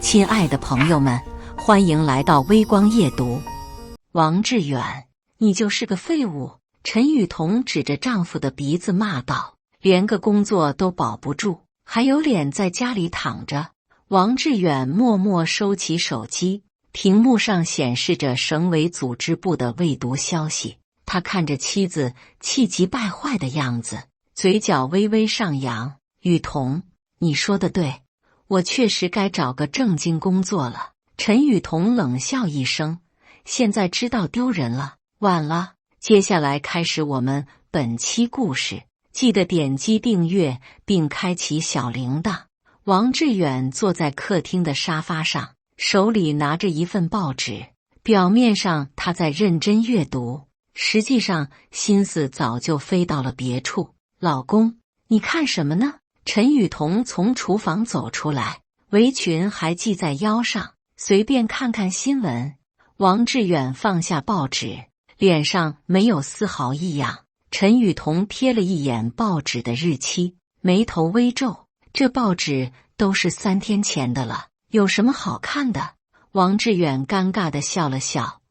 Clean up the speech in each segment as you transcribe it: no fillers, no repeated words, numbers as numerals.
亲爱的朋友们，欢迎来到微光夜读。王志远，你就是个废物！陈雨桐指着丈夫的鼻子骂道：“连个工作都保不住，还有脸在家里躺着？”王志远默默收起手机，屏幕上显示着省委组织部的未读消息。他看着妻子气急败坏的样子，嘴角微微上扬。雨桐，你说的对，我确实该找个正经工作了。陈雨桐冷笑一声，现在知道丢人了，晚了。接下来开始我们本期故事，记得点击订阅并开启小铃铛。王志远坐在客厅的沙发上，手里拿着一份报纸，表面上他在认真阅读，实际上心思早就飞到了别处。老公，你看什么呢？陈雨桐从厨房走出来，围裙还系在腰上，随便看看新闻。王志远放下报纸，脸上没有丝毫异样。陈雨桐瞥了一眼报纸的日期，眉头微皱，这报纸都是3天前的了，有什么好看的？王志远尴尬地笑了笑，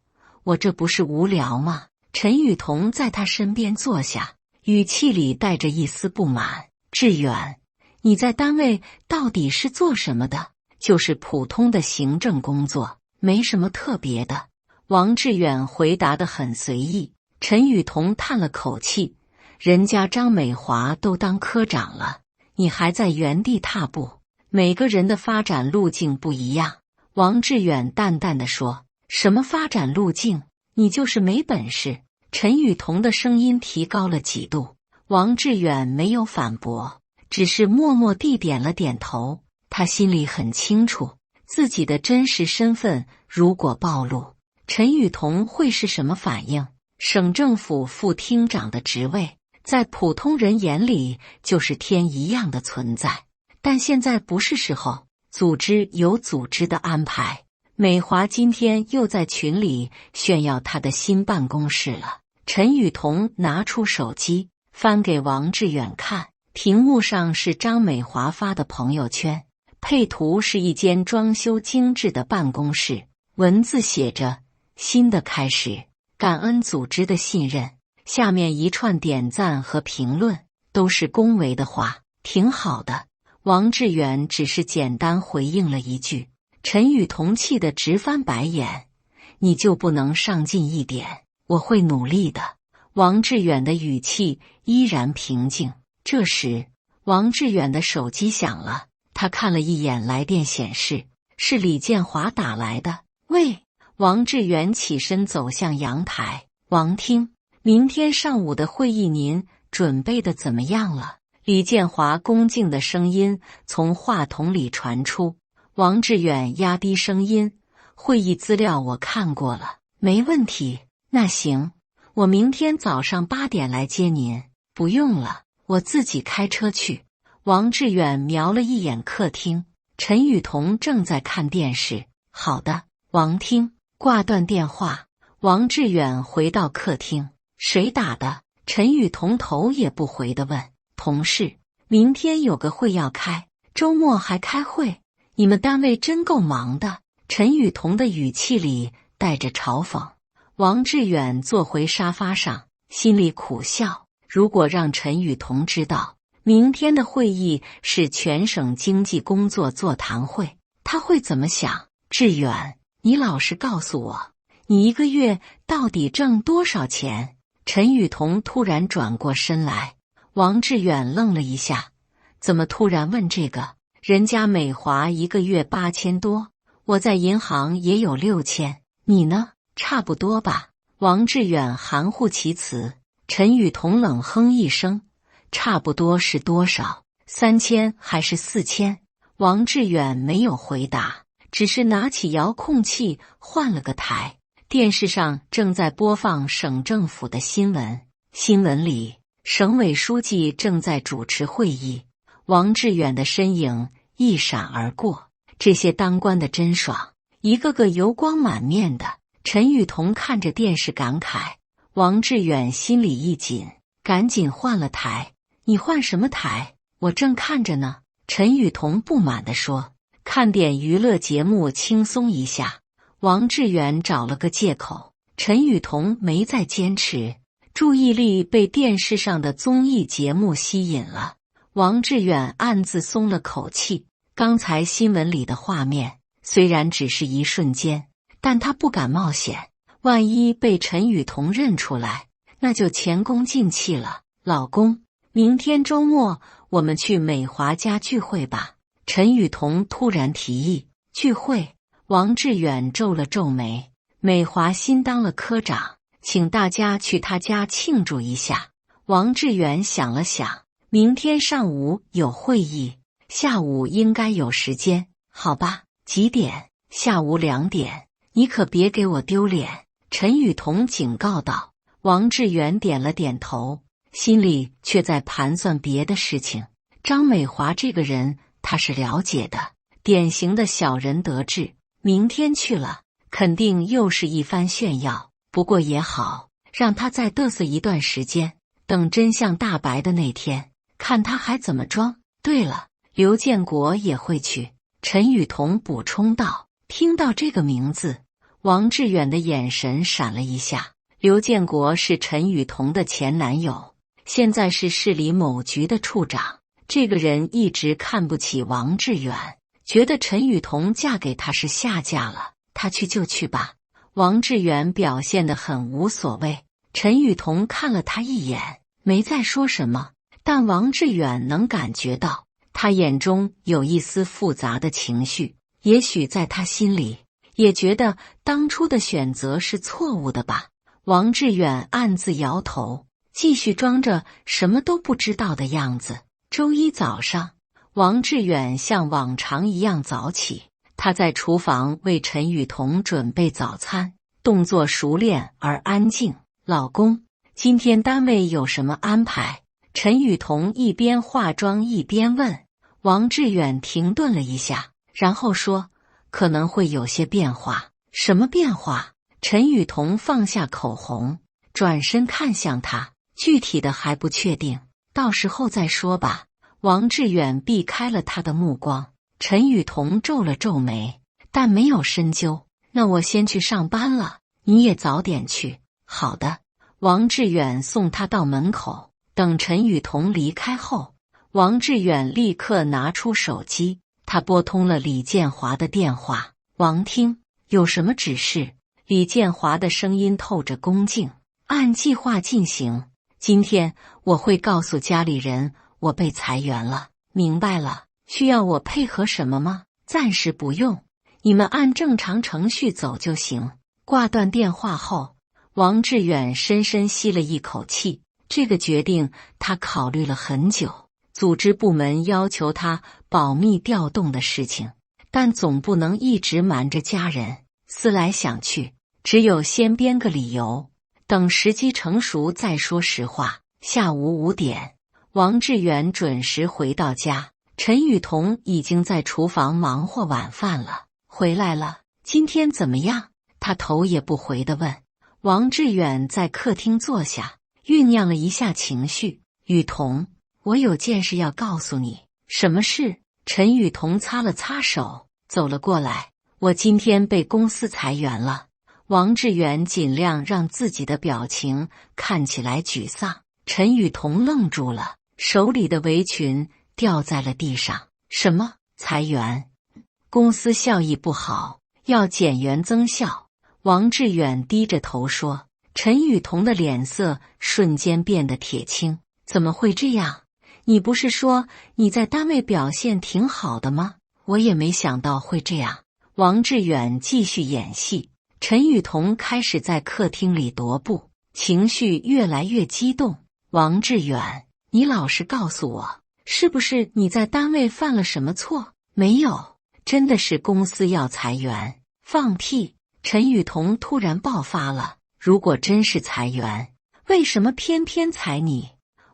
我这不是无聊吗？陈雨桐在他身边坐下，语气里带着一丝不满。志远，你在单位到底是做什么的？就是普通的行政工作，没什么特别的。王志远回答得很随意。陈雨桐叹了口气，人家张美华都当科长了，你还在原地踏步。每个人的发展路径不一样。王志远淡淡地说，什么发展路径？你就是没本事。陈雨桐的声音提高了几度。王志远没有反驳，只是默默地点了点头。他心里很清楚，自己的真实身份如果暴露，陈雨桐会是什么反应？省政府副厅长的职位，在普通人眼里就是天一样的存在。但现在不是时候，组织有组织的安排。美华今天又在群里炫耀她的新办公室了。陈雨桐拿出手机，翻给王志远看，屏幕上是张美华发的朋友圈，配图是一间装修精致的办公室，文字写着新的开始，感恩组织的信任。下面一串点赞和评论，都是恭维的话，挺好的。王志远只是简单回应了一句。陈雨桐气得直翻白眼，你就不能上进一点？我会努力的。王志远的语气依然平静。这时，王志远的手机响了，他看了一眼来电显示，是李建华打来的。喂。王志远起身走向阳台。王厅，明天上午的会议您准备的怎么样了？李建华恭敬的声音从话筒里传出。王志远压低声音，会议资料我看过了，没问题。那行，我明天早上8点来接您。不用了，我自己开车去。王志远瞄了一眼客厅，陈雨桐正在看电视。好的，王厅。挂断电话，王志远回到客厅。谁打的？陈雨桐头也不回地问。同事，明天有个会要开，周末还开会，你们单位真够忙的。陈雨桐的语气里带着嘲讽。王志远坐回沙发上，心里苦笑。如果让陈雨桐知道明天的会议是全省经济工作座谈会，他会怎么想？志远，你老实告诉我，你一个月到底挣多少钱？陈雨桐突然转过身来。王志远愣了一下，怎么突然问这个？人家美华一个月8000多，我在银行也有6000，你呢？差不多吧。王志远含糊其辞。陈雨桐冷哼一声，差不多是多少？3000还是4000？王志远没有回答，只是拿起遥控器换了个台。电视上正在播放省政府的新闻，新闻里省委书记正在主持会议，王志远的身影一闪而过。这些当官的真爽，一个个油光满面的。陈雨桐看着电视感慨，王志远心里一紧，赶紧换了台。你换什么台？我正看着呢。陈雨桐不满地说。看点娱乐节目轻松一下。王志远找了个借口，陈雨桐没再坚持，注意力被电视上的综艺节目吸引了。王志远暗自松了口气，刚才新闻里的画面虽然只是一瞬间，但他不敢冒险，万一被陈雨桐认出来，那就前功尽弃了。老公，明天周末我们去美华家聚会吧。陈雨桐突然提议。聚会？王志远皱了皱眉。美华新当了科长，请大家去他家庆祝一下。王志远想了想，明天上午有会议，下午应该有时间，好吧？几点？下午2点。你可别给我丢脸。陈雨桐警告道。王志远点了点头，心里却在盘算别的事情。张美华这个人他是了解的，典型的小人得志。明天去了，肯定又是一番炫耀。不过也好，让他再嘚瑟一段时间，等真相大白的那天，看他还怎么装。对了，刘建国也会去。陈雨桐补充道。听到这个名字，王志远的眼神闪了一下。刘建国是陈雨桐的前男友，现在是市里某局的处长。这个人一直看不起王志远，觉得陈雨桐嫁给他是下嫁了，他去就去吧。王志远表现得很无所谓。陈雨桐看了他一眼，没再说什么，但王志远能感觉到他眼中有一丝复杂的情绪，也许在他心里也觉得当初的选择是错误的吧。王志远暗自摇头，继续装着什么都不知道的样子。周一早上，王志远像往常一样早起，他在厨房为陈雨桐准备早餐，动作熟练而安静。老公，今天单位有什么安排？陈雨桐一边化妆一边问。王志远停顿了一下，然后说，可能会有些变化。什么变化？陈雨桐放下口红，转身看向他，具体的还不确定，到时候再说吧。王志远避开了他的目光。陈雨桐皱了皱眉，但没有深究。那我先去上班了，你也早点去。好的。王志远送他到门口，等陈雨桐离开后，王志远立刻拿出手机，他拨通了李建华的电话。王厅，有什么指示？李建华的声音透着恭敬。按计划进行，今天我会告诉家里人我被裁员了。明白了。需要我配合什么吗？暂时不用，你们按正常程序走就行。挂断电话后，王志远深深吸了一口气。这个决定他考虑了很久。组织部门要求他保密调动的事情，但总不能一直瞒着家人。思来想去，只有先编个理由，等时机成熟再说实话。下午5点，王志远准时回到家。陈雨桐已经在厨房忙活晚饭了。回来了，今天怎么样？他头也不回地问。王志远在客厅坐下，酝酿了一下情绪。雨桐，我有件事要告诉你。什么事？陈雨桐擦了擦手，走了过来。我今天被公司裁员了。王志远尽量让自己的表情看起来沮丧。陈雨桐愣住了，手里的围裙掉在了地上。什么？裁员？公司效益不好，要减员增效。王志远低着头说。陈雨桐的脸色瞬间变得铁青。怎么会这样？你不是说你在单位表现挺好的吗？我也没想到会这样。王志远继续演戏。陈雨桐开始在客厅里踱步，情绪越来越激动。王志远，你老实告诉我，是不是你在单位犯了什么错？没有，真的是公司要裁员。放屁！陈雨桐突然爆发了。如果真是裁员，为什么偏偏裁你？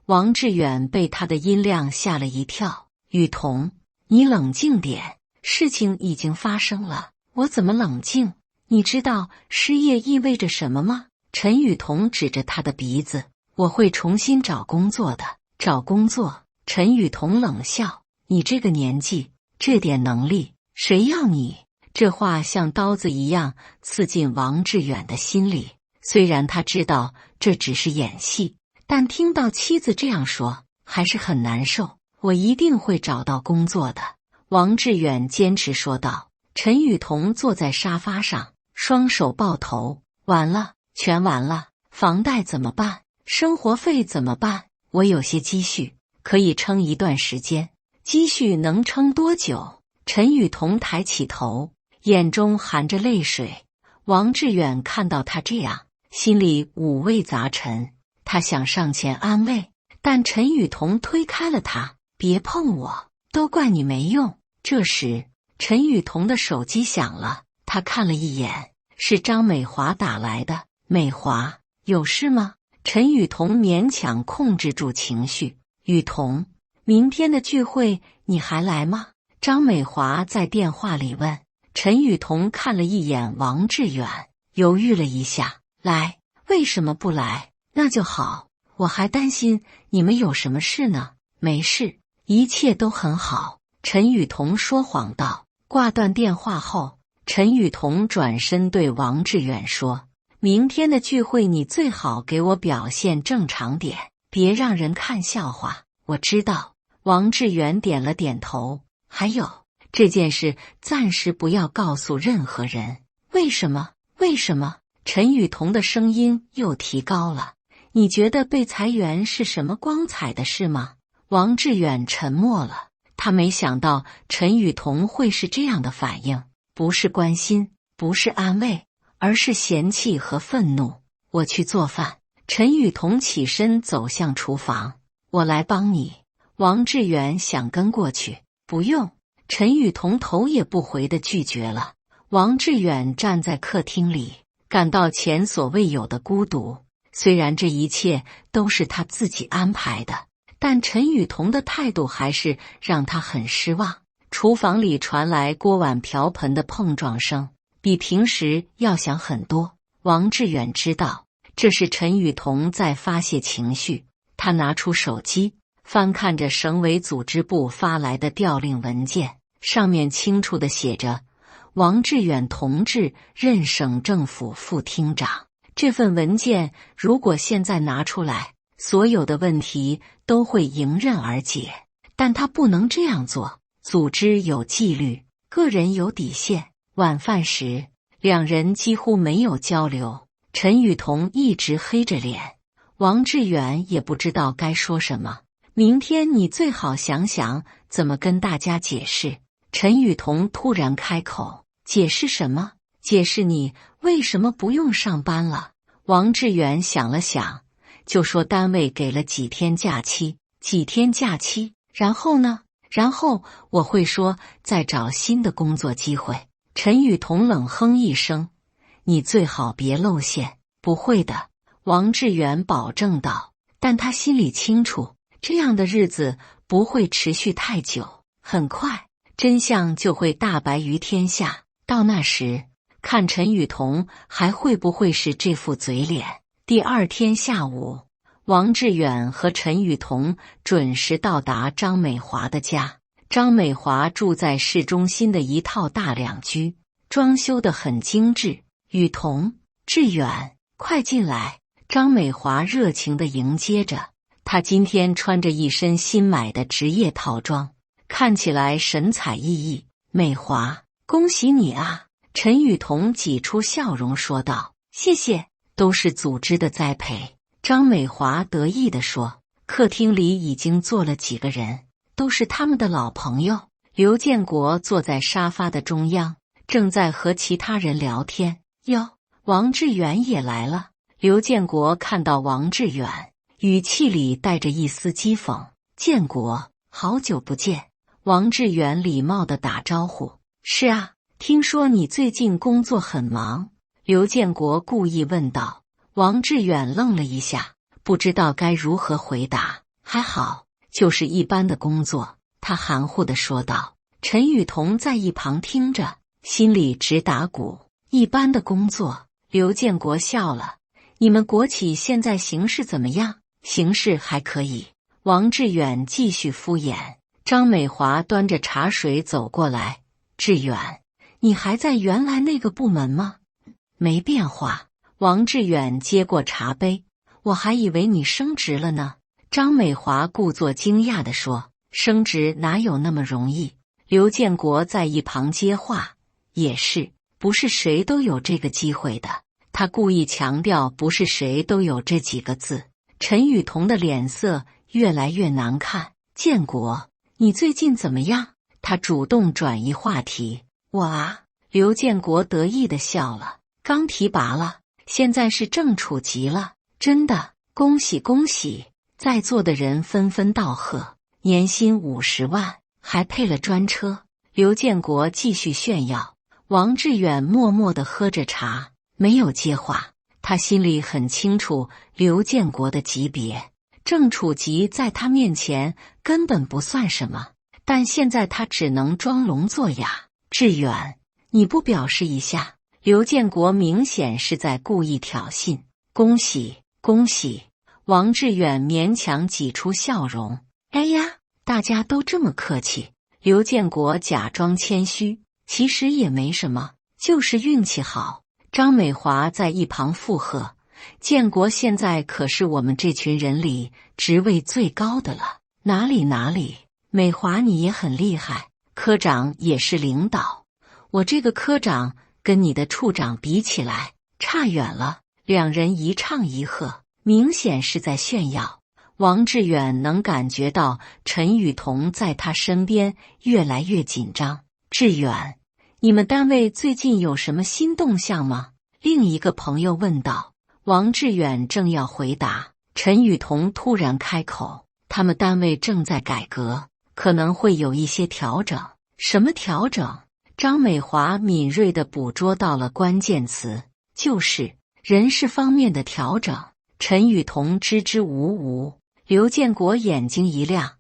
王志远被他的音量吓了一跳。雨桐，你冷静点，事情已经发生了。我怎么冷静？你知道失业意味着什么吗？陈雨桐指着他的鼻子。我会重新找工作的。找工作？陈雨桐冷笑。你这个年纪，这点能力，谁要你？这话像刀子一样刺进王志远的心里。虽然他知道这只是演戏，但听到妻子这样说，还是很难受。我一定会找到工作的，王志远坚持说道。陈雨桐坐在沙发上，双手抱头。完了，全完了。房贷怎么办？生活费怎么办？我有些积蓄，可以撑一段时间。积蓄能撑多久？陈雨桐抬起头，眼中含着泪水。王志远看到他这样，心里五味杂陈。他想上前安慰，但陈雨桐推开了他。别碰我，都怪你没用。这时，陈雨桐的手机响了，他看了一眼，是张美华打来的。美华，有事吗？陈雨桐勉强控制住情绪。雨桐，明天的聚会你还来吗？张美华在电话里问。陈雨桐看了一眼王志远，犹豫了一下，来，为什么不来？那就好，我还担心你们有什么事呢。没事，一切都很好。陈雨桐说谎道。挂断电话后，陈雨桐转身对王志远说，明天的聚会你最好给我表现正常点，别让人看笑话。我知道。王志远点了点头。还有，这件事暂时不要告诉任何人。为什么？为什么？陈雨桐的声音又提高了。你觉得被裁员是什么光彩的事吗？王志远沉默了。他没想到陈雨桐会是这样的反应，不是关心，不是安慰，而是嫌弃和愤怒。我去做饭。陈雨桐起身走向厨房。我来帮你。王志远想跟过去。不用。陈雨桐头也不回地拒绝了。王志远站在客厅里，感到前所未有的孤独。虽然这一切都是他自己安排的，但陈雨桐的态度还是让他很失望。厨房里传来锅碗瓢盆的碰撞声，比平时要响很多。王志远知道这是陈雨桐在发泄情绪，他拿出手机，翻看着省委组织部发来的调令文件，上面清楚地写着王志远同志任省政府副厅长。这份文件如果现在拿出来，所有的问题都会迎刃而解，但他不能这样做。组织有纪律，个人有底线。晚饭时，两人几乎没有交流。陈雨桐一直黑着脸，王志远也不知道该说什么。明天你最好想想怎么跟大家解释。陈雨桐突然开口。解释什么？解释你为什么不用上班了。王志远想了想，就说单位给了几天假期。几天假期？然后呢？然后我会说再找新的工作机会。陈雨桐冷哼一声，你最好别露馅。不会的，王志远保证道。但他心里清楚，这样的日子不会持续太久，很快真相就会大白于天下。到那时，看陈雨桐还会不会是这副嘴脸。第二天下午，王志远和陈雨桐准时到达张美华的家。张美华住在市中心的一套大两居，装修得很精致。雨桐，志远，快进来。张美华热情地迎接着。她今天穿着一身新买的职业套装，看起来神采奕奕。美华，恭喜你啊！陈雨桐挤出笑容说道。谢谢，都是组织的栽培。张美华得意地说。客厅里已经坐了几个人，都是他们的老朋友。刘建国坐在沙发的中央，正在和其他人聊天。哟，王志远也来了。刘建国看到王志远，语气里带着一丝讥讽。建国，好久不见。王志远礼貌地打招呼。是啊，听说你最近工作很忙。刘建国故意问道。王志远愣了一下，不知道该如何回答。还好，就是一般的工作，他含糊地说道。陈雨桐在一旁听着，心里直打鼓。一般的工作。刘建国笑了。你们国企现在形势怎么样？形势还可以。王志远继续敷衍。张美华端着茶水走过来。志远，你还在原来那个部门吗？没变化。王志远接过茶杯，我还以为你升职了呢。张美华故作惊讶地说，升职哪有那么容易？刘建国在一旁接话，也是，不是谁都有这个机会的。他故意强调不是谁都有这几个字。陈雨桐的脸色越来越难看。建国，你最近怎么样？他主动转移话题。我啊，刘建国得意地笑了，刚提拔了，现在是正处级了，真的，恭喜恭喜！在座的人纷纷道贺，年薪50万，还配了专车。刘建国继续炫耀。王志远默默地喝着茶，没有接话。他心里很清楚刘建国的级别，正处级在他面前根本不算什么，但现在他只能装聋作哑。志远，你不表示一下？刘建国明显是在故意挑衅。恭喜恭喜！王志远勉强挤出笑容。哎呀，大家都这么客气。刘建国假装谦虚，其实也没什么，就是运气好。张美华在一旁附和，建国现在可是我们这群人里职位最高的了。哪里哪里，美华你也很厉害，科长也是领导，我这个科长跟你的处长比起来差远了。两人一唱一和，明显是在炫耀。王志远能感觉到陈雨桐在他身边越来越紧张。志远，你们单位最近有什么新动向吗？另一个朋友问道。王志远正要回答，陈雨桐突然开口，他们单位正在改革，可能会有一些调整。什么调整？张美华敏锐地捕捉到了关键词，就是人事方面的调整。陈雨桐支支吾吾。刘建国眼睛一亮，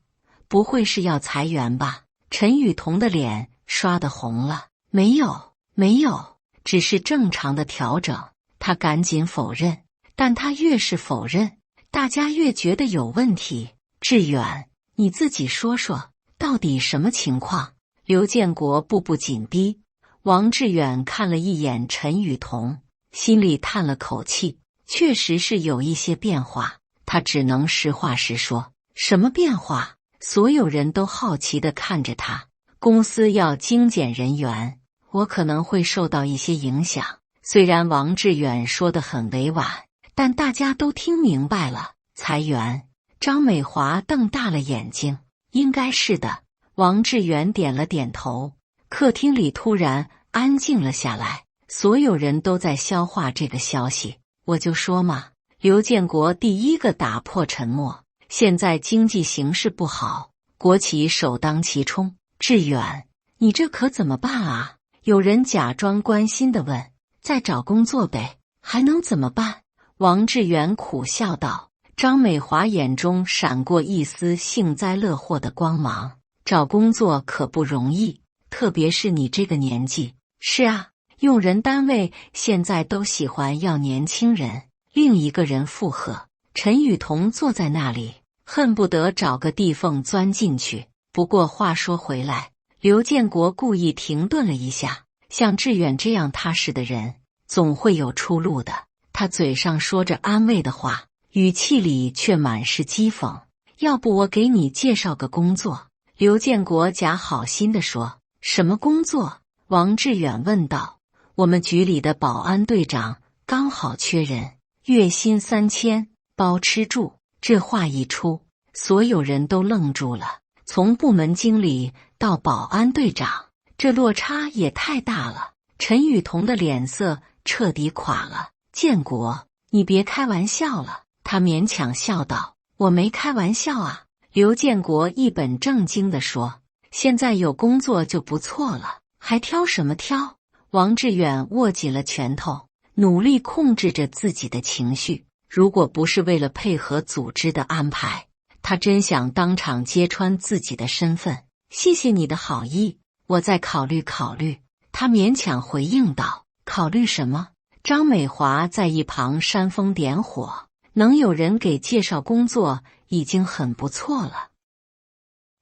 不会是要裁员吧？陈雨桐的脸刷得红了。没有，没有，只是正常的调整。他赶紧否认，但他越是否认，大家越觉得有问题。志远，你自己说说，到底什么情况？刘建国步步紧逼。王志远看了一眼陈雨桐，心里叹了口气，确实是有一些变化。他只能实话实说。什么变化？所有人都好奇地看着他。公司要精简人员，我可能会受到一些影响。虽然王志远说得很委婉，但大家都听明白了。裁员？张美华瞪大了眼睛。应该是的。王志远点了点头。客厅里突然安静了下来，所有人都在消化这个消息。我就说嘛。刘建国第一个打破沉默。现在经济形势不好，国企首当其冲。志远，你这可怎么办啊？有人假装关心地问。再找工作呗，还能怎么办？王志远苦笑道。张美华眼中闪过一丝幸灾乐祸的光芒。找工作可不容易，特别是你这个年纪。是啊，用人单位现在都喜欢要年轻人。另一个人附和。陈雨桐坐在那里，恨不得找个地缝钻进去。不过话说回来，刘建国故意停顿了一下。像志远这样踏实的人，总会有出路的。他嘴上说着安慰的话，语气里却满是讥讽。要不我给你介绍个工作？刘建国假好心地说。什么工作？王志远问道。我们局里的保安队长刚好缺人，月薪3000，包吃住。这话一出，所有人都愣住了。从部门经理到保安队长，这落差也太大了。陈雨桐的脸色彻底垮了。建国，你别开玩笑了。他勉强笑道。我没开玩笑啊。刘建国一本正经地说。现在有工作就不错了，还挑什么挑？王志远握紧了拳头，努力控制着自己的情绪。如果不是为了配合组织的安排，他真想当场揭穿自己的身份。谢谢你的好意，我再考虑考虑。他勉强回应道。考虑什么？张美华在一旁煽风点火。能有人给介绍工作已经很不错了。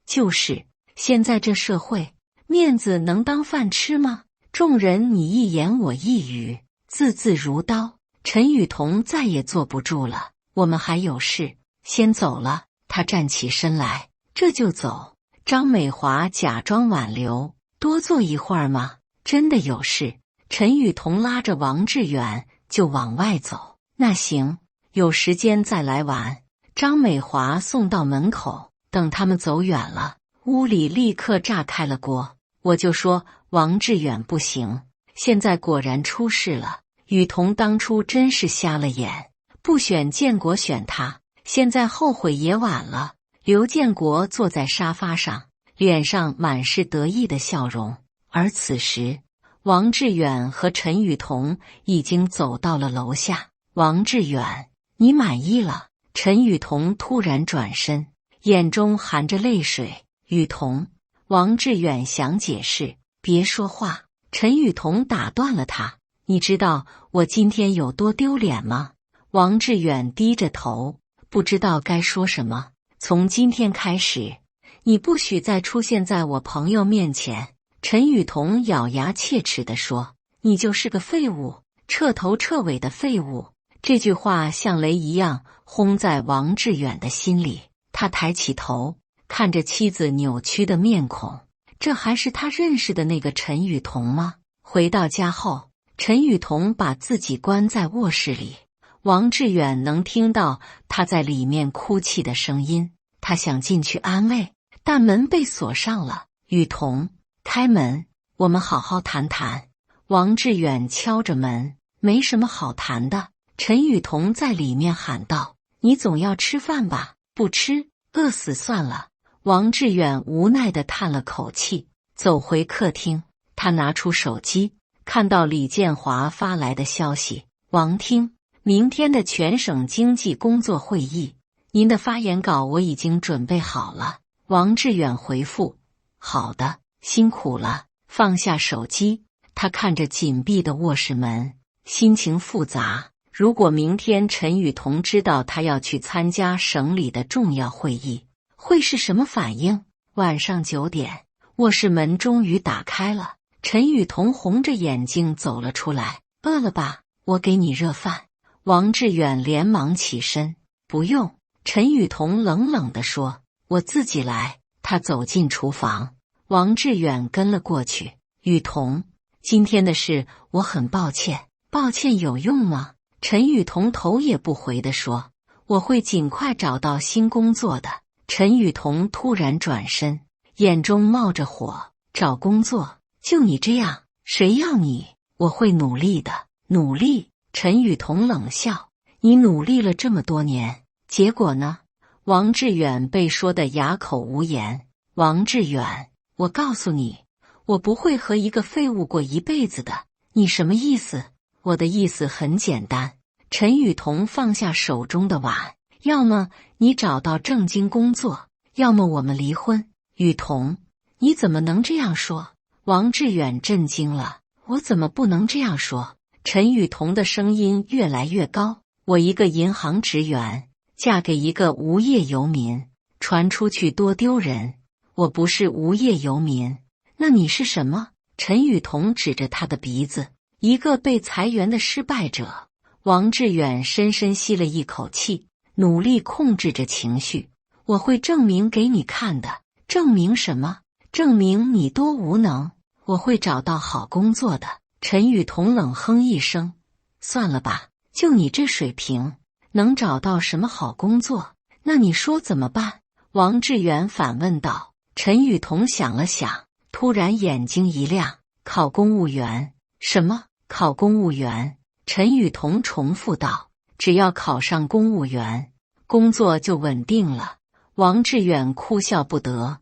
就是现在这社会，面子能当饭吃吗？众人你一言我一语，字字如刀。陈雨桐再也坐不住了，我们还有事，先走了。他站起身来，这就走。张美华假装挽留，多坐一会儿吗？真的有事。陈雨桐拉着王志远就往外走。那行，有时间再来玩。张美华送到门口，等他们走远了，屋里立刻炸开了锅。我就说王志远不行，现在果然出事了。雨桐当初真是瞎了眼，不选建国选他，现在后悔也晚了。刘建国坐在沙发上，脸上满是得意的笑容，而此时王志远和陈雨桐已经走到了楼下。王志远，你满意了？陈雨桐突然转身，眼中含着泪水。雨桐，王志远想解释，别说话。陈雨桐打断了他，你知道我今天有多丢脸吗？王志远低着头，不知道该说什么。从今天开始，你不许再出现在我朋友面前。陈雨桐咬牙切齿地说，你就是个废物，彻头彻尾的废物。这句话像雷一样轰在王志远的心里，他抬起头，看着妻子扭曲的面孔，这还是他认识的那个陈雨桐吗？回到家后，陈雨桐把自己关在卧室里，王志远能听到他在里面哭泣的声音，他想进去安慰，但门被锁上了。雨桐，开门，我们好好谈谈。王志远敲着门，没什么好谈的。陈雨桐在里面喊道，你总要吃饭吧？不吃，饿死算了。王志远无奈地叹了口气，走回客厅。他拿出手机，看到李建华发来的消息，王厅，明天的全省经济工作会议，您的发言稿我已经准备好了。王志远回复，好的，辛苦了。放下手机，他看着紧闭的卧室门，心情复杂。如果明天陈雨桐知道他要去参加省里的重要会议，会是什么反应？晚上9点，卧室门终于打开了，陈雨桐红着眼睛走了出来。饿了吧？我给你热饭。王志远连忙起身，不用。陈雨桐冷冷地说，我自己来。他走进厨房，王志远跟了过去。雨桐，今天的事我很抱歉。抱歉有用吗？陈雨桐头也不回地说，我会尽快找到新工作的。陈雨桐突然转身，眼中冒着火，找工作？就你这样，谁要你？我会努力的。努力？陈雨桐冷笑，你努力了这么多年，结果呢？王志远被说得哑口无言。王志远，我告诉你，我不会和一个废物过一辈子的。你什么意思？我的意思很简单。陈雨桐放下手中的碗，要么你找到正经工作，要么我们离婚。雨桐，你怎么能这样说？王志远震惊了，我怎么不能这样说？陈雨桐的声音越来越高，我一个银行职员，嫁给一个无业游民，传出去多丢人。我不是无业游民，那你是什么？陈雨桐指着他的鼻子，一个被裁员的失败者。王志远深深吸了一口气，努力控制着情绪。我会证明给你看的。证明什么？证明你多无能。我会找到好工作的。陈雨桐冷哼一声，算了吧，就你这水平，能找到什么好工作？那你说怎么办？王志远反问道。陈雨桐想了想，突然眼睛一亮，考公务员。什么？考公务员？陈雨桐重复道，只要考上公务员，工作就稳定了。王志远哭笑不得，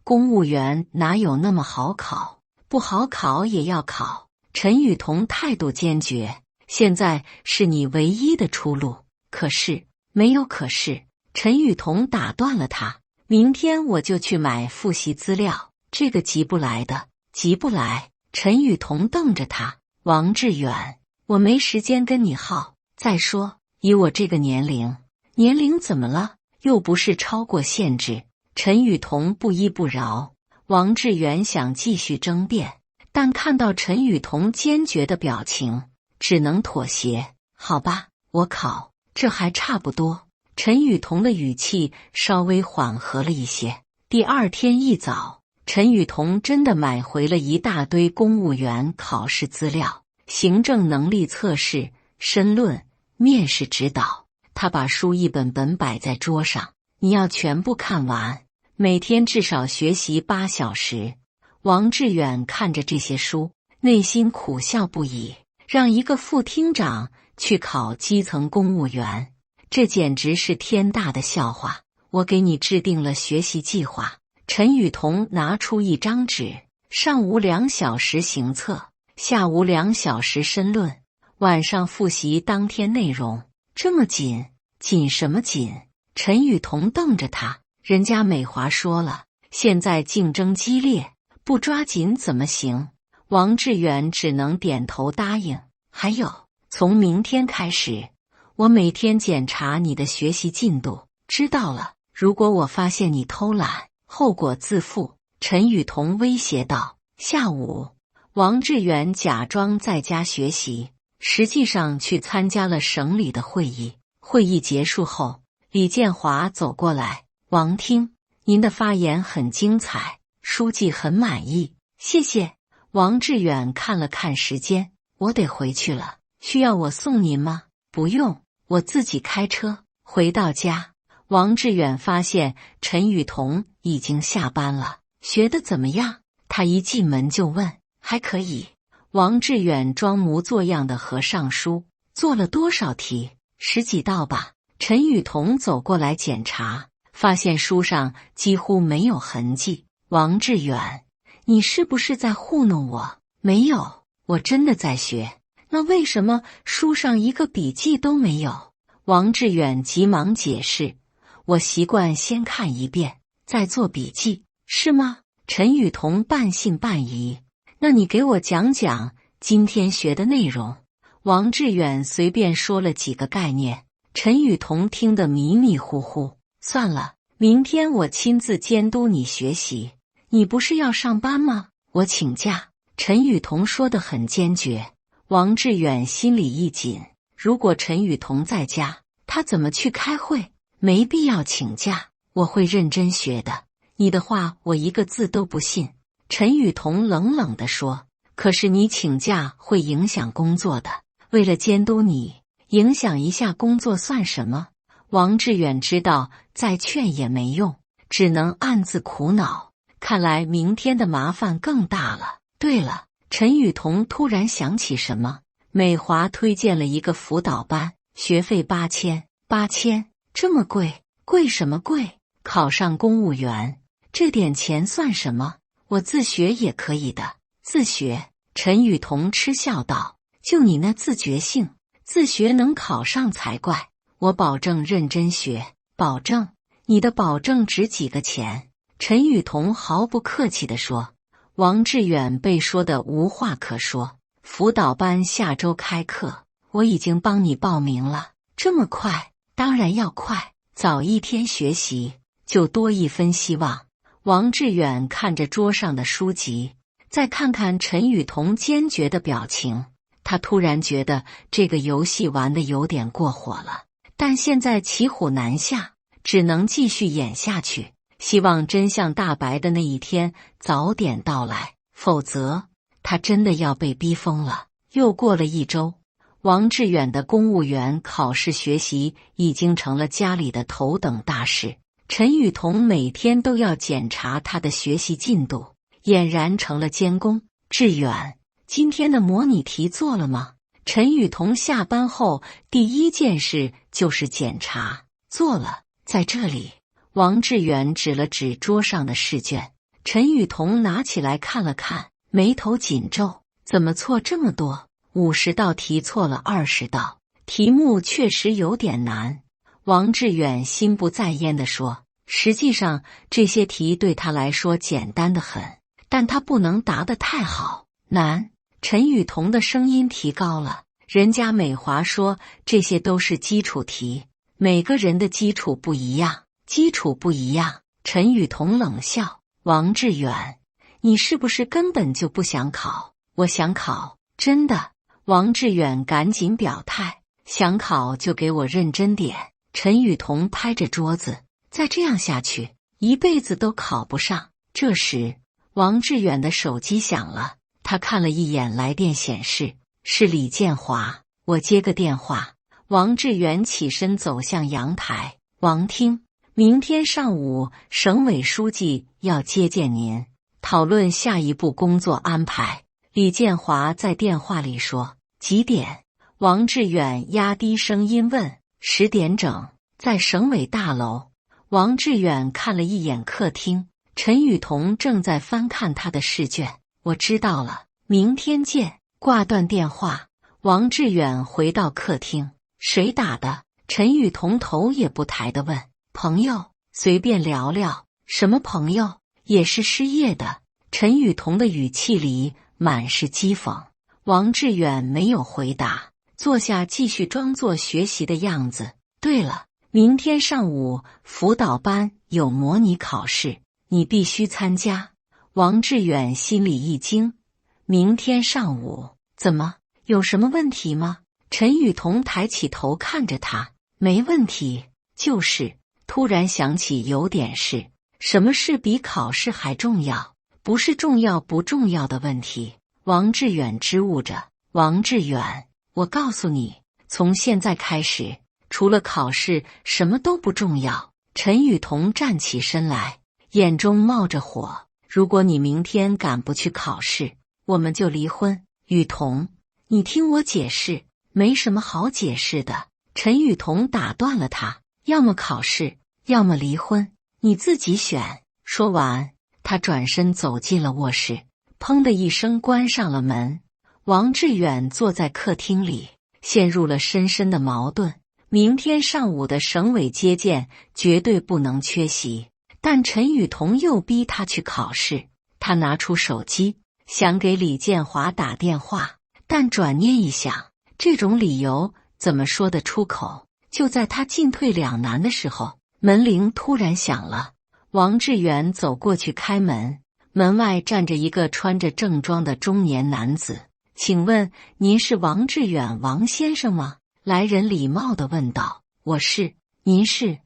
公务员哪有那么好考？不好考也要考。陈雨桐态度坚决，现在是你唯一的出路。可是，没有可是。陈雨桐打断了他，明天我就去买复习资料，这个急不来的。急不来？陈雨桐瞪着他，王志远，我没时间跟你耗。再说，以我这个年龄怎么了？又不是超过限制。陈雨桐不依不饶，王志远想继续争辩，但看到陈雨桐坚决的表情，只能妥协。好吧，我考，这还差不多。陈雨桐的语气稍微缓和了一些。第二天一早，陈雨桐真的买回了一大堆公务员考试资料、行政能力测试、申论、面试指导。他把书一本本摆在桌上，你要全部看完，每天至少学习8小时。王志远看着这些书，内心苦笑不已。让一个副厅长去考基层公务员，这简直是天大的笑话。我给你制定了学习计划。陈雨桐拿出一张纸，上午2小时行测，下午2小时申论，晚上复习当天内容。这么紧？紧什么紧？陈雨桐瞪着他。人家美华说了，现在竞争激烈，不抓紧怎么行？王志远只能点头答应。还有，从明天开始，我每天检查你的学习进度，知道了？如果我发现你偷懒，后果自负。陈雨桐威胁道。下午，王志远假装在家学习，实际上去参加了省里的会议。会议结束后，李建华走过来，王厅，您的发言很精彩，书记很满意，谢谢。王志远看了看时间，我得回去了，需要我送您吗？不用，我自己开车。回到家，王志远发现陈雨桐已经下班了。学得怎么样？他一进门就问。还可以。王志远装模作样的合上书。做了多少题？10几道吧。陈雨桐走过来检查，发现书上几乎没有痕迹。王志远，你是不是在糊弄我？没有，我真的在学。那为什么书上一个笔记都没有？王志远急忙解释，我习惯先看一遍，再做笔记。是吗？陈雨桐半信半疑。那你给我讲讲今天学的内容。王志远随便说了几个概念，陈雨桐听得迷迷糊糊。算了，明天我亲自监督你学习。你不是要上班吗？我请假。陈雨桐说得很坚决。王志远心里一紧，如果陈雨桐在家，他怎么去开会？没必要请假，我会认真学的。你的话我一个字都不信。陈雨桐冷冷地说。可是你请假会影响工作的，为了监督你，影响一下工作算什么？王志远知道再劝也没用，只能暗自苦恼。看来明天的麻烦更大了。对了，陈雨桐突然想起什么，美华推荐了一个辅导班，学费8000。8000？这么贵？贵什么贵？考上公务员，这点钱算什么？我自学也可以的。自学？陈雨桐嗤笑道。就你那自觉性，自学能考上才怪。我保证认真学。保证？你的保证值几个钱？陈雨桐毫不客气地说。王志远被说得无话可说。辅导班下周开课，我已经帮你报名了。这么快？当然要快，早一天学习，就多一分希望。王志远看着桌上的书籍，再看看陈雨桐坚决的表情，他突然觉得这个游戏玩得有点过火了。但现在骑虎难下，只能继续演下去，希望真相大白的那一天早点到来，否则他真的要被逼疯了。又过了1周，王志远的公务员考试学习已经成了家里的头等大事。陈雨桐每天都要检查他的学习进度，俨然成了监工。志远，今天的模拟题做了吗？陈雨桐下班后第一件事就是检查。做了，在这里。王志远指了指桌上的试卷。陈雨桐拿起来看了看，眉头紧皱。怎么错这么多？50道题错了20道，题目确实有点难。王志远心不在焉地说。实际上这些题对他来说简单得很，但他不能答得太好。难？陈雨桐的声音提高了。人家美华说这些都是基础题，每个人的基础不一样。基础不一样？陈雨桐冷笑。王志远，你是不是根本就不想考？我想考，真的。王志远赶紧表态，想考就给我认真点。陈雨桐拍着桌子，再这样下去，一辈子都考不上。这时，王志远的手机响了，他看了一眼来电显示是李建华。我接个电话。王志远起身走向阳台。王厅，明天上午省委书记要接见您，讨论下一步工作安排。李建华在电话里说。几点？王志远压低声音问。10点整，在省委大楼。王志远看了一眼客厅，陈雨桐正在翻看他的试卷。我知道了，明天见。挂断电话，王志远回到客厅。谁打的？陈雨桐头也不抬地问。朋友，随便聊聊。什么朋友？也是失业的。陈雨桐的语气里满是讥讽。王志远没有回答，坐下继续装作学习的样子。对了，明天上午辅导班有模拟考试，你必须参加。王志远心里一惊，明天上午？怎么？有什么问题吗？陈雨桐抬起头看着他。没问题，就是突然想起有点事。什么事比考试还重要？不是重要不重要的问题。王志远支吾着。王志远，我告诉你，从现在开始，除了考试，什么都不重要。陈雨桐站起身来，眼中冒着火。如果你明天赶不去考试，我们就离婚。雨桐，你听我解释。没什么好解释的。陈雨桐打断了他。要么考试，要么离婚，你自己选。说完，他转身走进了卧室，砰的一声关上了门。王志远坐在客厅里，陷入了深深的矛盾。明天上午的省委接见绝对不能缺席，但陈雨桐又逼他去考试。他拿出手机，想给李建华打电话，但转念一想，这种理由怎么说得出口？就在他进退两难的时候，门铃突然响了。王志远走过去开门，门外站着一个穿着正装的中年男子。请问您是王志远王先生吗？来人礼貌地问道。我是。您是？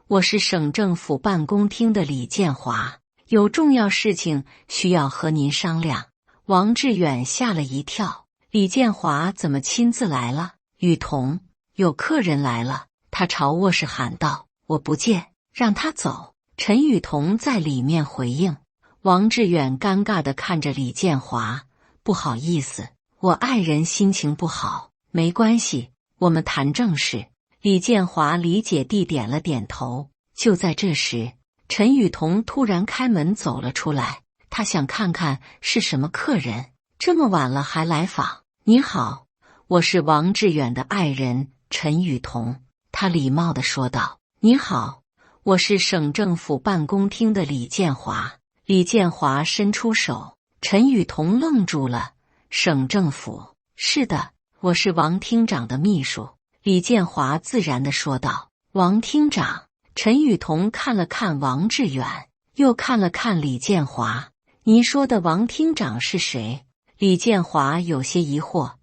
我是省政府办公厅的李建华，有重要事情需要和您商量。王志远吓了一跳。李建华怎么亲自来了？雨桐，有客人来了。他朝卧室喊道。我不见，让他走。陈雨桐在里面回应。王志远尴尬地看着李建华。不好意思，我爱人心情不好。没关系，我们谈正事。李建华理解地点了点头。就在这时，陈雨桐突然开门走了出来。他想看看是什么客人，这么晚了还来访。你好，我是王志远的爱人陈雨桐。他礼貌地说道。你好，我是省政府办公厅的李建华。李建华伸出手。陈雨桐愣住了。省政府？是的，我是王厅长的秘书。李建华自然地说道。王厅长？陈雨桐看了看王志远，又看了看李建华。您说的王厅长是谁？李建华有些疑惑。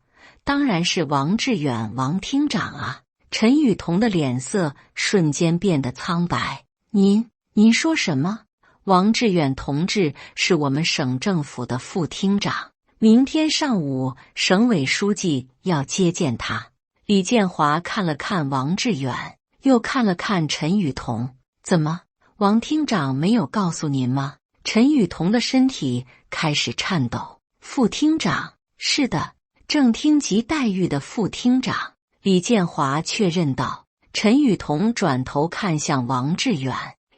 当然是王志远王厅长啊。陈雨桐的脸色瞬间变得苍白。您说什么？王志远同志是我们省政府的副厅长，明天上午省委书记要接见他。李建华看了看王志远，又看了看陈雨桐。怎么，王厅长没有告诉您吗？陈雨桐的身体开始颤抖。副厅长？是的，正厅级待遇的副厅长。李建华确认道。陈雨桐转头看向王志远，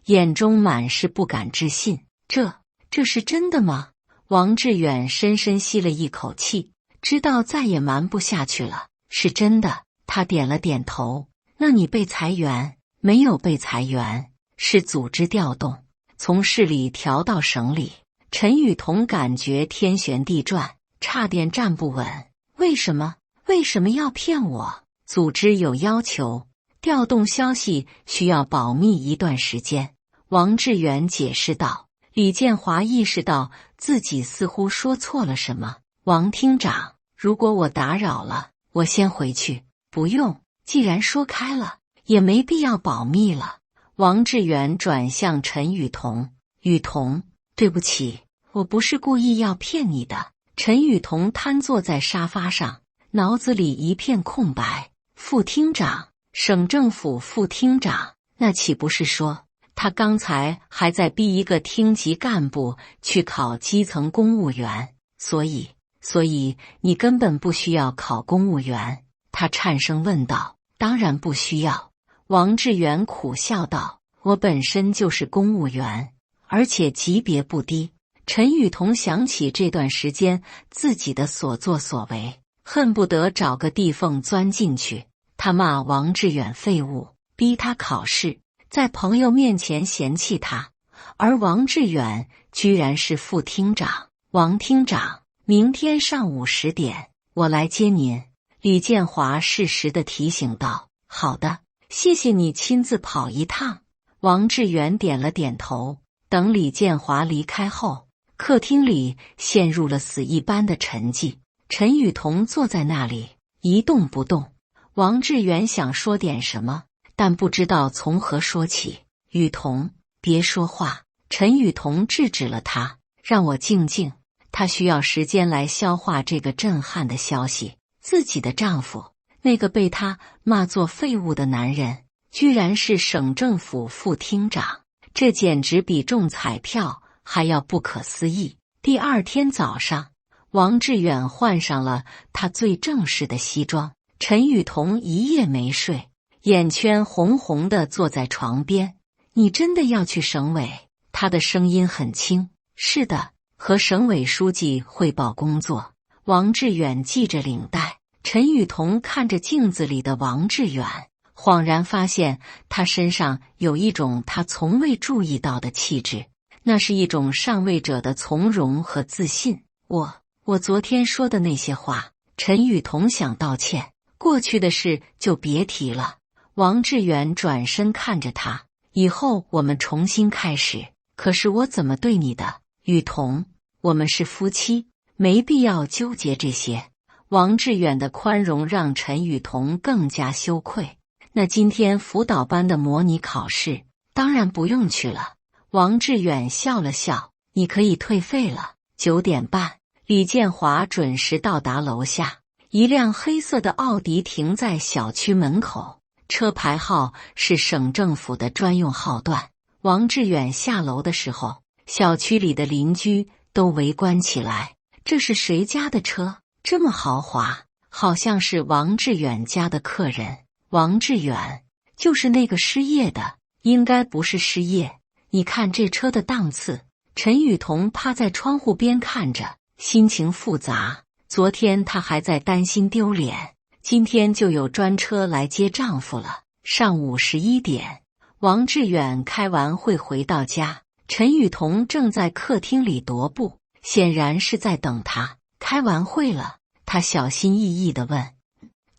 眼中满是不敢置信。这是真的吗？王志远深深吸了一口气，知道再也瞒不下去了。是真的。他点了点头。那你被裁员？没有被裁员，是组织调动，从市里调到省里。陈雨桐感觉天旋地转，差点站不稳。为什么要骗我？组织有要求，调动消息需要保密一段时间。王志远解释道。李建华意识到自己似乎说错了什么。王厅长，如果我打扰了，我先回去。不用，既然说开了，也没必要保密了。王志远转向陈雨桐，雨桐，对不起，我不是故意要骗你的。陈雨桐瘫坐在沙发上，脑子里一片空白。副厅长，省政府副厅长，那岂不是说他刚才还在逼一个厅级干部去考基层公务员？所以你根本不需要考公务员。他颤声问道。当然不需要。王志远苦笑道，我本身就是公务员，而且级别不低。陈雨桐想起这段时间自己的所作所为，恨不得找个地缝钻进去。他骂王志远废物，逼他考试，在朋友面前嫌弃他，而王志远居然是副厅长。王厅长，明天上午10点，我来接您。李建华适时地提醒道。好的，谢谢你亲自跑一趟。王志远点了点头。等李建华离开后，客厅里陷入了死一般的沉寂。陈雨桐坐在那里一动不动。王志远想说点什么，但不知道从何说起。雨桐，别说话。陈雨桐制止了他，让我静静。她需要时间来消化这个震撼的消息。自己的丈夫，那个被她骂作废物的男人，居然是省政府副厅长，这简直比中彩票还要不可思议。第二天早上，王志远换上了他最正式的西装。陈雨桐一夜没睡，眼圈红红的坐在床边。你真的要去省委？他的声音很轻。是的，和省委书记汇报工作。王志远系着领带。陈雨桐看着镜子里的王志远，恍然发现他身上有一种他从未注意到的气质，那是一种上位者的从容和自信。我昨天说的那些话，陈雨桐想道歉，过去的事就别提了。王志远转身看着他，以后我们重新开始。可是我怎么对你的？雨桐，我们是夫妻，没必要纠结这些。王志远的宽容让陈雨桐更加羞愧。那今天辅导班的模拟考试当然不用去了。王志远笑了笑，你可以退费了。9点半，李建华准时到达楼下，一辆黑色的奥迪停在小区门口，车牌号是省政府的专用号段。王志远下楼的时候，小区里的邻居都围观起来，这是谁家的车？这么豪华，好像是王志远家的客人。王志远就是那个失业的，应该不是失业。你看这车的档次。陈雨桐趴在窗户边看着，心情复杂。昨天她还在担心丢脸，今天就有专车来接丈夫了。上午11点，王志远开完会回到家，陈雨桐正在客厅里踱步，显然是在等他。开完会了，他小心翼翼地问。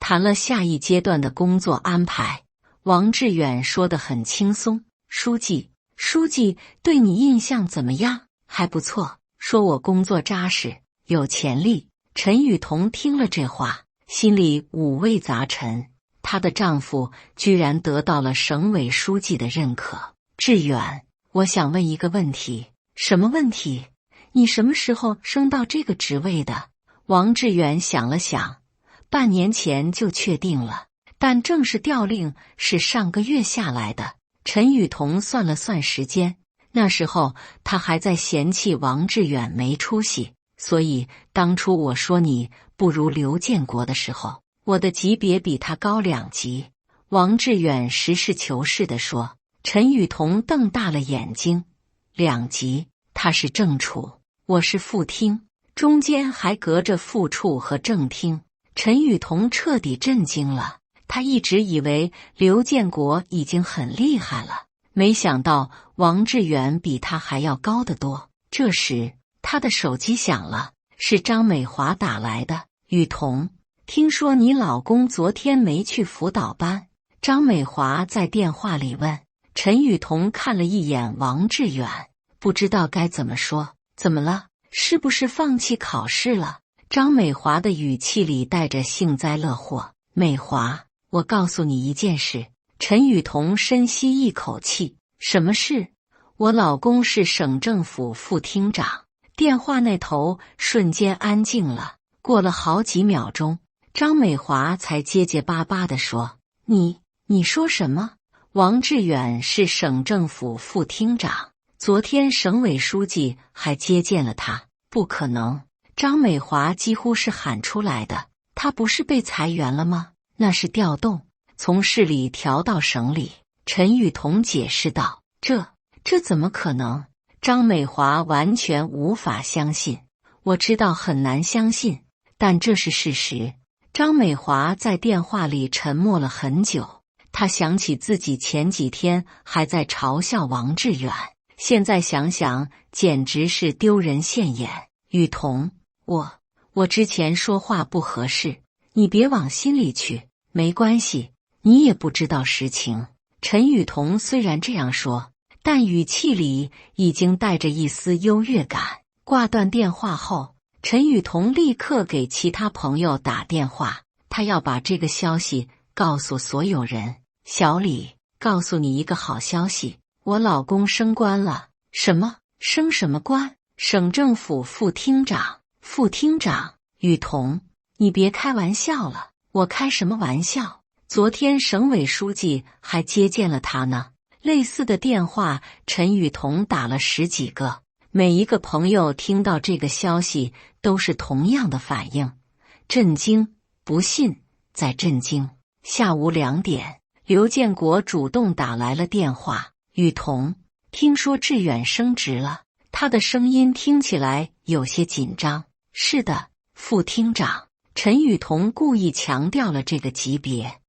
谈了下一阶段的工作安排。王志远说得很轻松。书记对你印象怎么样？还不错，说我工作扎实，有潜力。陈雨桐听了这话，心里五味杂陈。她的丈夫居然得到了省委书记的认可。志远，我想问一个问题。什么问题？你什么时候升到这个职位的？王志远想了想，半年前就确定了，但正式调令是上个月下来的。陈雨桐算了算时间，那时候他还在嫌弃王志远没出息，所以当初我说你不如刘建国的时候，我的级别比他高2级。王志远实事求是地说。陈雨桐瞪大了眼睛，2级？他是正处，我是副厅，中间还隔着副处和正厅。陈雨桐彻底震惊了，他一直以为刘建国已经很厉害了，没想到王志远比他还要高得多。这时他的手机响了，是张美华打来的。雨桐，听说你老公昨天没去辅导班？张美华在电话里问。陈雨桐看了一眼王志远，不知道该怎么说。怎么了？是不是放弃考试了？张美华的语气里带着幸灾乐祸。美华，我告诉你一件事。陈雨桐深吸一口气。什么事？我老公是省政府副厅长。电话那头瞬间安静了，过了好几秒钟，张美华才结结巴巴地说：你说什么？王志远是省政府副厅长，昨天省委书记还接见了他。不可能！张美华几乎是喊出来的。他不是被裁员了吗？那是调动，从市里调到省里。陈雨桐解释道。这怎么可能？张美华完全无法相信。我知道很难相信，但这是事实。张美华在电话里沉默了很久，她想起自己前几天还在嘲笑王志远，现在想想简直是丢人现眼。雨桐，我之前说话不合适，你别往心里去。没关系，你也不知道实情。陈雨桐虽然这样说，但语气里已经带着一丝优越感。挂断电话后，陈雨桐立刻给其他朋友打电话，他要把这个消息告诉所有人。小李，告诉你一个好消息，我老公升官了。什么？升什么官？省政府副厅长。副厅长？雨桐，你别开玩笑了。我开什么玩笑？昨天省委书记还接见了他呢。类似的电话，陈雨桐打了10几个，每一个朋友听到这个消息都是同样的反应：震惊、不信、再震惊。下午2点，刘建国主动打来了电话：雨桐，听说志远升职了。他的声音听起来有些紧张。是的，副厅长。陈雨桐故意强调了这个级别。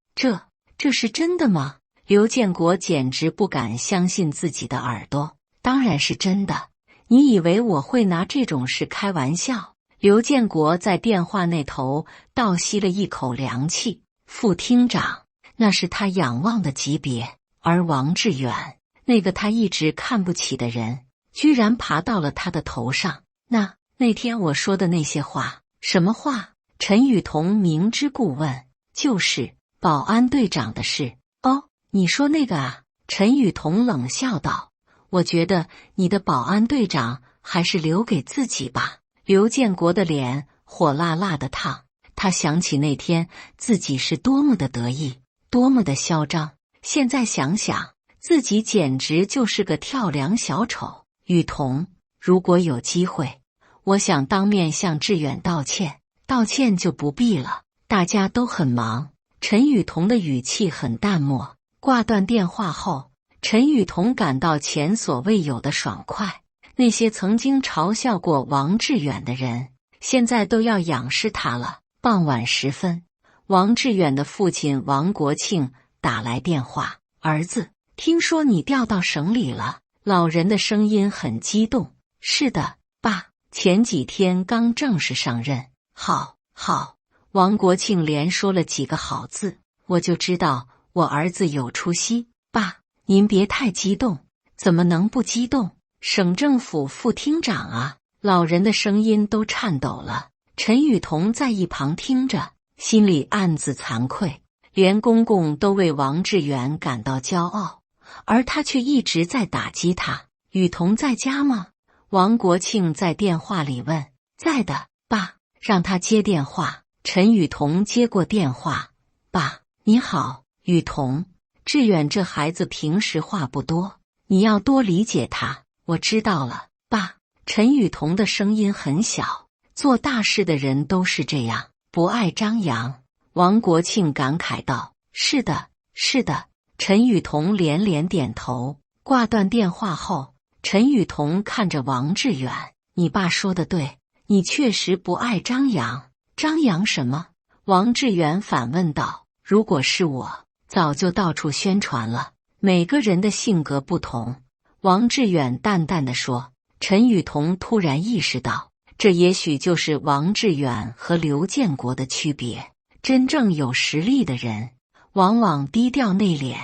这是真的吗？刘建国简直不敢相信自己的耳朵。当然是真的，你以为我会拿这种事开玩笑？刘建国在电话那头倒吸了一口凉气。副厅长，那是他仰望的级别，而王志远，那个他一直看不起的人，居然爬到了他的头上。那天我说的那些话，什么话？陈雨桐明知故问。就是保安队长的事。哦，你说那个啊？陈雨桐冷笑道。我觉得你的保安队长还是留给自己吧。刘建国的脸火辣辣的烫，他想起那天自己是多么的得意，多么的嚣张，现在想想，自己简直就是个跳梁小丑。雨桐，如果有机会，我想当面向志远道歉，道歉就不必了，大家都很忙。陈雨桐的语气很淡漠。挂断电话后，陈雨桐感到前所未有的爽快。那些曾经嘲笑过王志远的人，现在都要仰视他了。傍晚时分，王志远的父亲王国庆打来电话：儿子，听说你调到省里了。老人的声音很激动。是的，爸，前几天刚正式上任。好。王国庆连说了几个好字，我就知道我儿子有出息。爸，您别太激动。怎么能不激动？省政府副厅长啊！老人的声音都颤抖了。陈雨桐在一旁听着，心里暗自惭愧，连公公都为王志远感到骄傲，而他却一直在打击他。雨桐在家吗？王国庆在电话里问。在的，爸，让他接电话。陈雨桐接过电话。爸，你好，雨桐，志远这孩子平时话不多，你要多理解他。我知道了，爸。陈雨桐的声音很小，做大事的人都是这样，不爱张扬。王国庆感慨道。是的。陈雨桐连连点头。挂断电话后，陈雨桐看着王志远。你爸说的对，你确实不爱张扬。张扬什么？王志远反问道。如果是我，早就到处宣传了。每个人的性格不同。王志远淡淡地说。陈雨桐突然意识到，这也许就是王志远和刘建国的区别。真正有实力的人，往往低调内敛，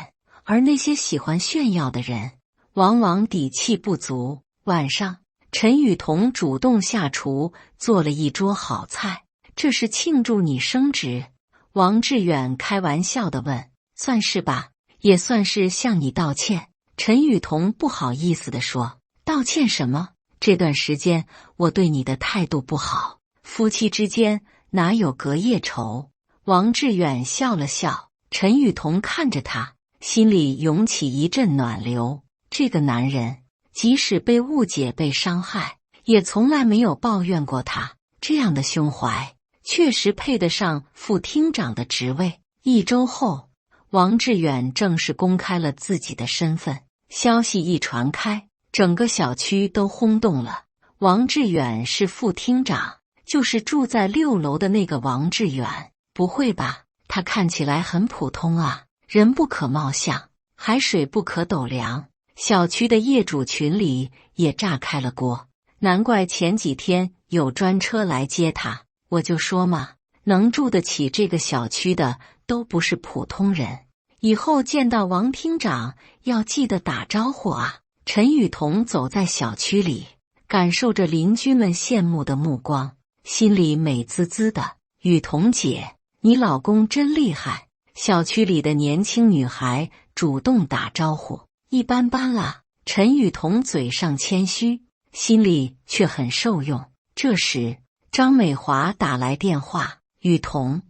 而那些喜欢炫耀的人，往往底气不足，晚上，陈雨桐主动下厨，做了一桌好菜，这是庆祝你升职。王志远开玩笑地问：“算是吧，也算是向你道歉。”陈雨桐不好意思地说：“道歉什么？这段时间我对你的态度不好，夫妻之间哪有隔夜仇？”王志远笑了笑，陈雨桐看着他，心里涌起一阵暖流。这个男人即使被误解、被伤害，也从来没有抱怨过他，这样的胸怀确实配得上副厅长的职位。1周后，王志远正式公开了自己的身份，消息一传开，整个小区都轰动了。王志远是副厅长，就是住在6楼的那个王志远。不会吧，他看起来很普通啊，人不可貌相，海水不可斗量。小区的业主群里也炸开了锅，难怪前几天有专车来接他。我就说嘛，能住得起这个小区的都不是普通人。以后见到王厅长要记得打招呼啊。陈雨桐走在小区里，感受着邻居们羡慕的目光，心里美滋滋的。雨桐姐，你老公真厉害。小区里的年轻女孩主动打招呼。一般般啦。陈雨桐嘴上谦虚，心里却很受用。这时，张美华打来电话：“雨桐，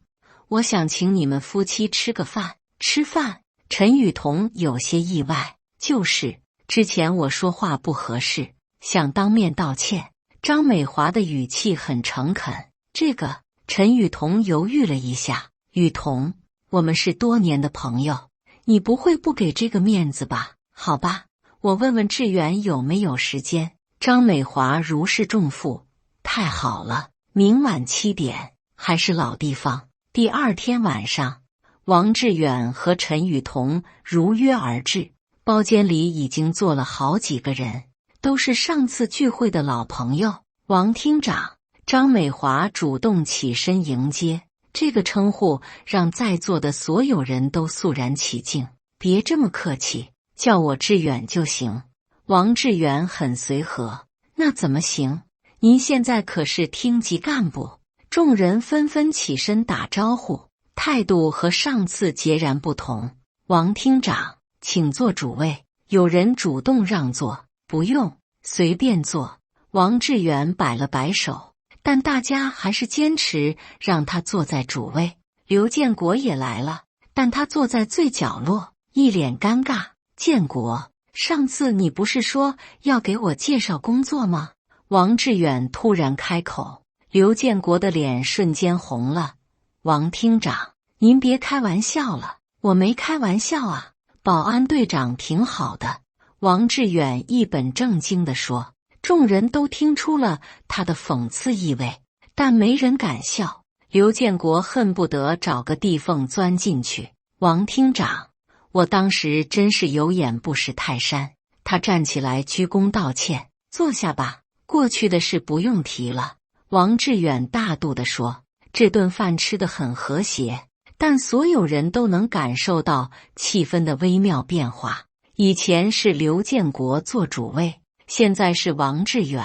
我想请你们夫妻吃个饭。”吃饭？陈雨桐有些意外。就是之前我说话不合适，想当面道歉。张美华的语气很诚恳。这个，陈雨桐犹豫了一下。雨桐，我们是多年的朋友，你不会不给这个面子吧？好吧，我问问志远有没有时间。张美华如释重负。太好了，明晚7点，还是老地方。第2天晚上，王志远和陈雨桐如约而至。包间里已经坐了好几个人，都是上次聚会的老朋友。王厅长，张美华主动起身迎接，这个称呼让在座的所有人都肃然起敬。别这么客气，叫我志远就行。王志远很随和。那怎么行？您现在可是厅级干部。众人纷纷起身打招呼，态度和上次截然不同。王厅长，请坐主位。有人主动让座。不用，随便坐。王志远摆了摆手，但大家还是坚持让他坐在主位。刘建国也来了，但他坐在最角落，一脸尴尬。建国，上次你不是说要给我介绍工作吗？王志远突然开口。刘建国的脸瞬间红了。王厅长，您别开玩笑了。我没开玩笑啊，保安队长挺好的。王志远一本正经地说。众人都听出了他的讽刺意味，但没人敢笑。刘建国恨不得找个地缝钻进去。王厅长，我当时真是有眼不识泰山。他站起来鞠躬道歉。坐下吧，过去的事不用提了。王志远大度地说。这顿饭吃得很和谐，但所有人都能感受到气氛的微妙变化。以前是刘建国做主位，现在是王志远；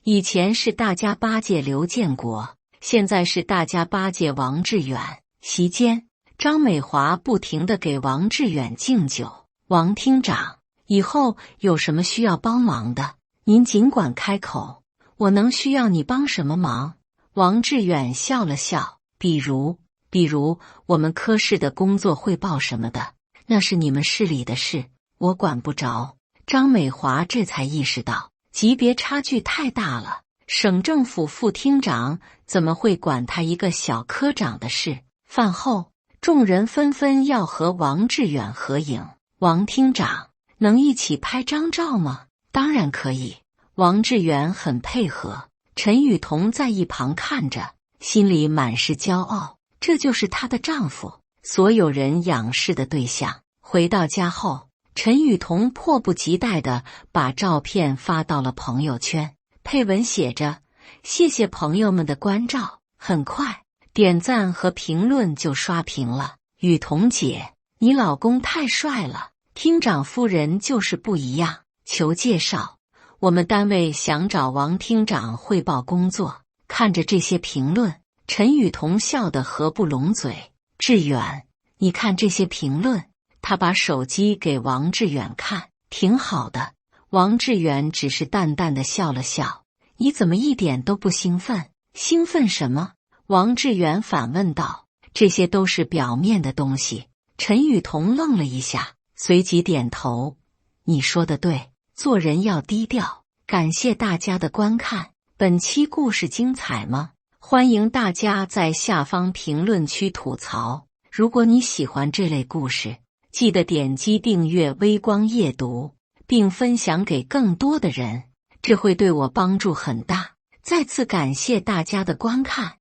以前是大家巴结刘建国，现在是大家巴结王志远。席间，张美华不停地给王志远敬酒。王厅长，以后有什么需要帮忙的，您尽管开口，我能需要你帮什么忙？王志远笑了笑。比如我们科室的工作汇报什么的，那是你们市里的事，我管不着。张美华这才意识到级别差距太大了，省政府副厅长怎么会管他一个小科长的事？饭后，众人纷纷要和王志远合影。王厅长，能一起拍张照吗？当然可以。王志远很配合。陈雨桐在一旁看着，心里满是骄傲，这就是她的丈夫，所有人仰视的对象。回到家后，陈雨桐迫不及待地把照片发到了朋友圈，配文写着：谢谢朋友们的关照。很快，点赞和评论就刷屏了。雨桐姐，你老公太帅了，厅长夫人就是不一样，求介绍。我们单位想找王厅长汇报工作。看着这些评论，陈雨桐笑得合不拢嘴。志远，你看这些评论。他把手机给王志远看，挺好的。王志远只是淡淡的笑了笑。你怎么一点都不兴奋？兴奋什么？王志远反问道。这些都是表面的东西。陈雨桐愣了一下，随即点头。你说的对，做人要低调。感谢大家的观看。本期故事精彩吗？欢迎大家在下方评论区吐槽。如果你喜欢这类故事，记得点击订阅微光夜读，并分享给更多的人，这会对我帮助很大。再次感谢大家的观看。